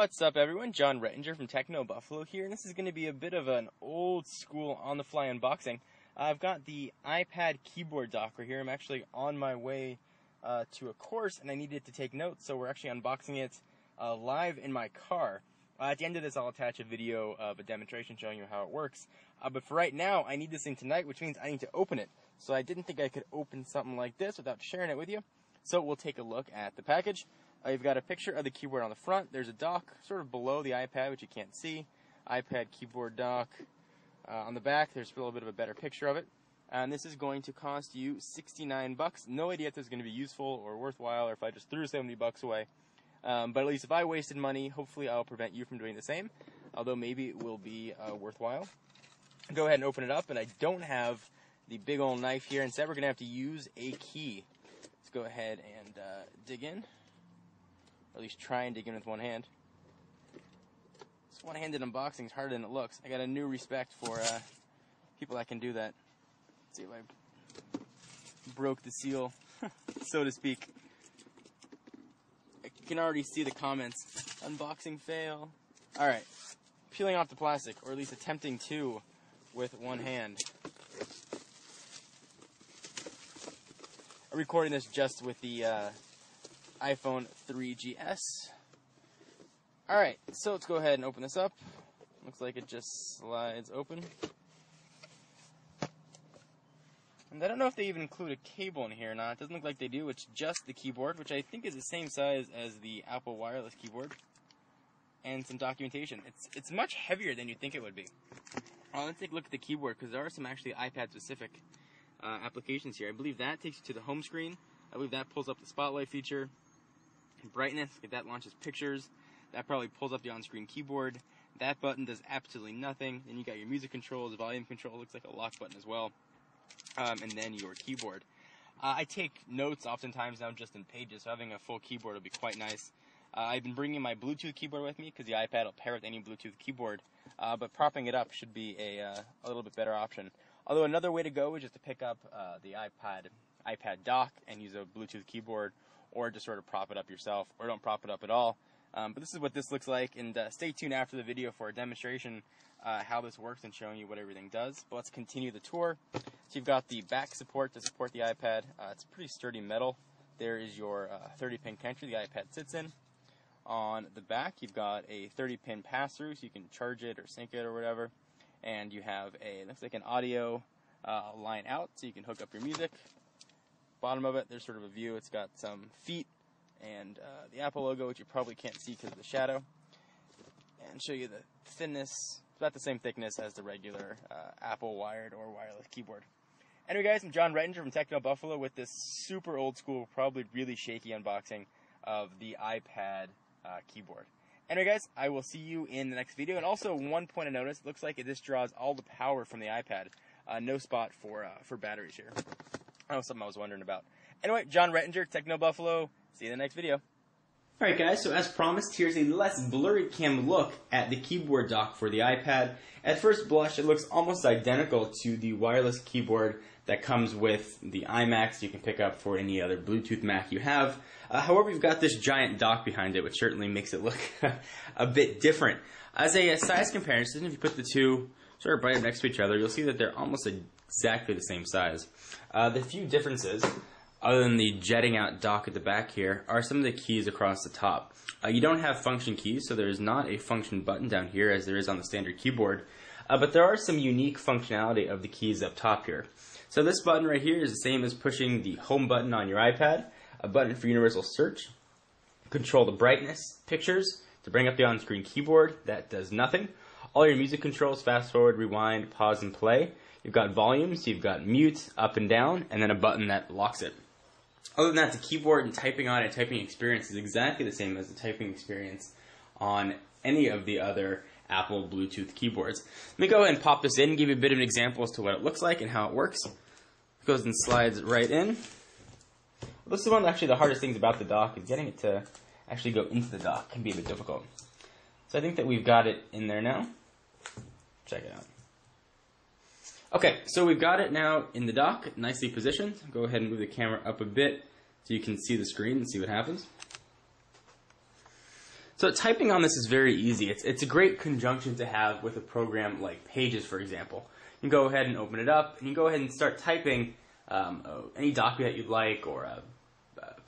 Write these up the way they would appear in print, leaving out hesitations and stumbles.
What's up, everyone? John Rettinger from Techno Buffalo here, and this is going to be a bit of an old school on-the-fly unboxing. I've got the iPad keyboard dock right here. I'm actually on my way to a course, and I needed to take notes, so we're actually unboxing it live in my car. At the end of this, I'll attach a video of a demonstration showing you how it works. But for right now, I need this thing tonight, which means I need to open it. So I didn't think I could open something like this without sharing it with you. So we'll take a look at the package. You've got a picture of the keyboard on the front. There's a dock sort of below the iPad, which you can't see. iPad keyboard dock. On the back, there's a little bit of a better picture of it. And this is going to cost you $69. No idea if this is going to be useful or worthwhile, or if I just threw $70 away. But at least if I wasted money, hopefully I'll prevent you from doing the same. Although maybe it will be worthwhile. Go ahead and open it up, and I don't have the big old knife here. Instead, we're going to have to use a key. Let's go ahead and dig in. Or at least try and dig in with one hand. This one-handed unboxing is harder than it looks. I got a new respect for people that can do that. Let's see if I broke the seal, so to speak. I can already see the comments. Unboxing fail. Alright. Peeling off the plastic, or at least attempting to with one hand. I'm recording this just with the iPhone 3GS. Alright, so let's go ahead and open this up. Looks like it just slides open. And I don't know if they even include a cable in here or not. It doesn't look like they do. It's just the keyboard, which I think is the same size as the Apple wireless keyboard. And some documentation. It's much heavier than you'd think it would be. Let's take a look at the keyboard, because there are some actually iPad-specific applications here. I believe that takes you to the home screen. I believe that pulls up the spotlight feature. Brightness, if that launches pictures. That probably pulls up the on-screen keyboard. That button does absolutely nothing. Then you got your music controls, volume control, looks like a lock button as well. And then your keyboard. I take notes oftentimes now just in Pages, so having a full keyboard will be quite nice. I've been bringing my Bluetooth keyboard with me because the iPad will pair with any Bluetooth keyboard. But propping it up should be a little bit better option. Although another way to go is just to pick up the iPad dock and use a Bluetooth keyboard, or just sort of prop it up yourself, or don't prop it up at all. But this is what this looks like, and stay tuned after the video for a demonstration how this works and showing you what everything does. But let's continue the tour. So you've got the back support to support the iPad. It's pretty sturdy metal. There is your 30-pin connector the iPad sits in. On the back, you've got a 30-pin pass-through, so you can charge it or sync it or whatever. And you have looks like an audio line out, so you can hook up your music. Bottom of it, there's sort of a view. It's got some feet and the Apple logo, which you probably can't see because of the shadow. And show you the thinness. It's about the same thickness as the regular Apple wired or wireless keyboard. Anyway, guys, I'm John Rettinger from Techno Buffalo with this super old school, probably really shaky unboxing of the iPad keyboard. Anyway, guys, I will see you in the next video. And also, one point of notice, it looks like this draws all the power from the iPad. No spot for batteries here. That was something I was wondering about. Anyway, John Rettinger, Techno Buffalo. See you in the next video. Alright guys, so as promised, here's a less blurry cam look at the keyboard dock for the iPad. At first blush, it looks almost identical to the wireless keyboard that comes with the iMacs you can pick up for any other Bluetooth Mac you have. However, you've got this giant dock behind it, which certainly makes it look a bit different. As a size comparison, if you put the two sort of right up next to each other, you'll see that they're almost exactly the same size. The few differences, other than the jetting out dock at the back here, are some of the keys across the top. You don't have function keys, so there is not a function button down here as there is on the standard keyboard. But there are some unique functionality of the keys up top here. So this button right here is the same as pushing the home button on your iPad, a button for universal search, control the brightness, pictures, to bring up the on-screen keyboard, that does nothing. All your music controls, fast forward, rewind, pause, and play. You've got volume, so you've got mute, up and down, and then a button that locks it. Other than that, the keyboard and typing on it, typing experience is exactly the same as the typing experience on any of the other Apple Bluetooth keyboards. Let me go ahead and pop this in and give you a bit of an example as to what it looks like and how it works. It goes and slides right in. This is one of actually the hardest things about the dock, is getting it to actually go into the dock can be a bit difficult. So I think that we've got it in there now. Check it out. Okay, so we've got it now in the dock, nicely positioned. Go ahead and move the camera up a bit so you can see the screen and see what happens. So typing on this is very easy. It's a great conjunction to have with a program like Pages, for example. You can go ahead and open it up, and you can go ahead and start typing any document you'd like, or a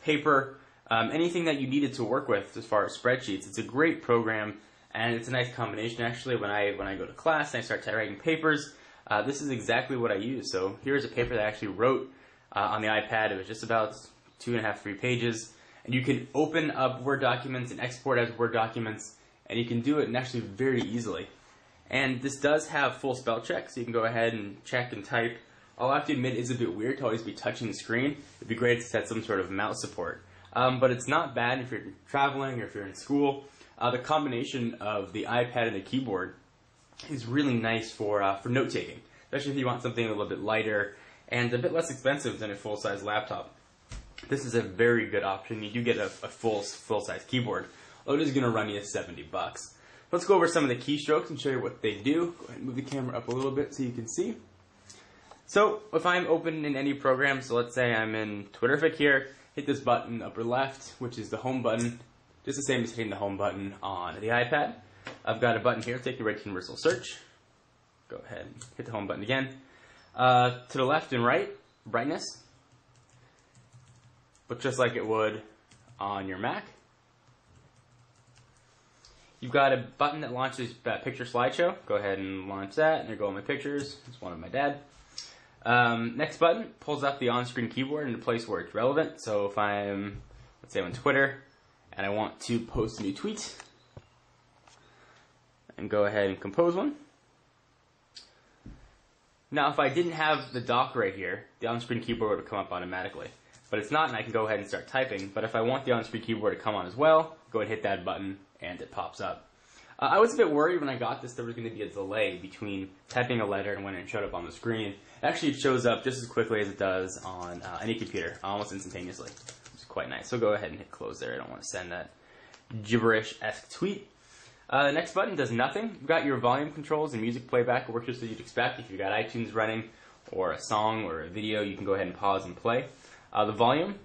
paper, anything that you needed to work with as far as spreadsheets. It's a great program, and it's a nice combination actually. When I go to class and I start writing papers, this is exactly what I use. So here's a paper that I actually wrote on the iPad. It was just about 2.5, 3 pages. And you can open up Word documents and export as Word documents, and you can do it actually very easily. And this does have full spell check, so you can go ahead and check and type. I'll have to admit, it's a bit weird to always be touching the screen. It'd be great to set some sort of mouse support. But it's not bad if you're traveling or if you're in school. The combination of the iPad and the keyboard is really nice for note-taking, especially if you want something a little bit lighter and a bit less expensive than a full-size laptop. This is a very good option. You do get a full-size keyboard, although it is going to run you $70. Let's go over some of the keystrokes and show you what they do. Go ahead and move the camera up a little bit so you can see. So if I'm open in any program, so let's say I'm in Twitterfic here, hit this button upper left, which is the home button, just the same as hitting the home button on the iPad. I've got a button here, take the right to universal search. Go ahead and hit the home button again. To the left and right, brightness. Look just like it would on your Mac. You've got a button that launches picture slideshow. Go ahead and launch that, and there go all my pictures. It's one of my dad. Next button pulls up the on-screen keyboard in a place where it's relevant. So if I'm, let's say I'm on Twitter, and I want to post a new tweet, and go ahead and compose one. Now if I didn't have the dock right here, the on-screen keyboard would come up automatically. But it's not, and I can go ahead and start typing. But if I want the on-screen keyboard to come on as well, go ahead and hit that button, and it pops up. I was a bit worried when I got this there was going to be a delay between typing a letter and when it showed up on the screen. Actually, it shows up just as quickly as it does on any computer, almost instantaneously, which is quite nice. So go ahead and hit close there. I don't want to send that gibberish-esque tweet. The next button does nothing. You've got your volume controls and music playback. It works just as you'd expect. If you've got iTunes running, or a song, or a video, you can go ahead and pause and play. The volume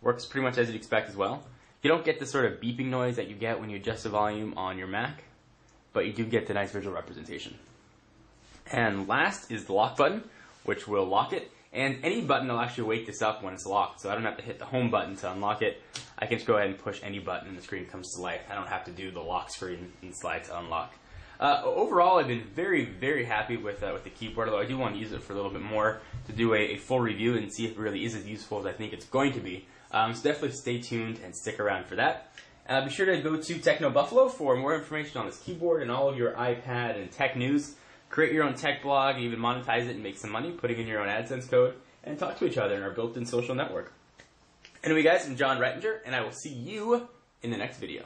works pretty much as you'd expect as well. You don't get the sort of beeping noise that you get when you adjust the volume on your Mac, but you do get the nice visual representation. And last is the lock button, which will lock it. And any button will actually wake this up when it's locked, so I don't have to hit the home button to unlock it. I can just go ahead and push any button and the screen comes to life. I don't have to do the lock screen and slide to unlock. Overall, I've been very, very happy with the keyboard, although I do want to use it for a little bit more to do a full review and see if it really is as useful as I think it's going to be. So definitely stay tuned and stick around for that. Be sure to go to Techno Buffalo for more information on this keyboard and all of your iPad and tech news. Create your own tech blog, even monetize it and make some money, putting in your own AdSense code, and talk to each other in our built-in social network. Anyway guys, I'm John Rettinger, and I will see you in the next video.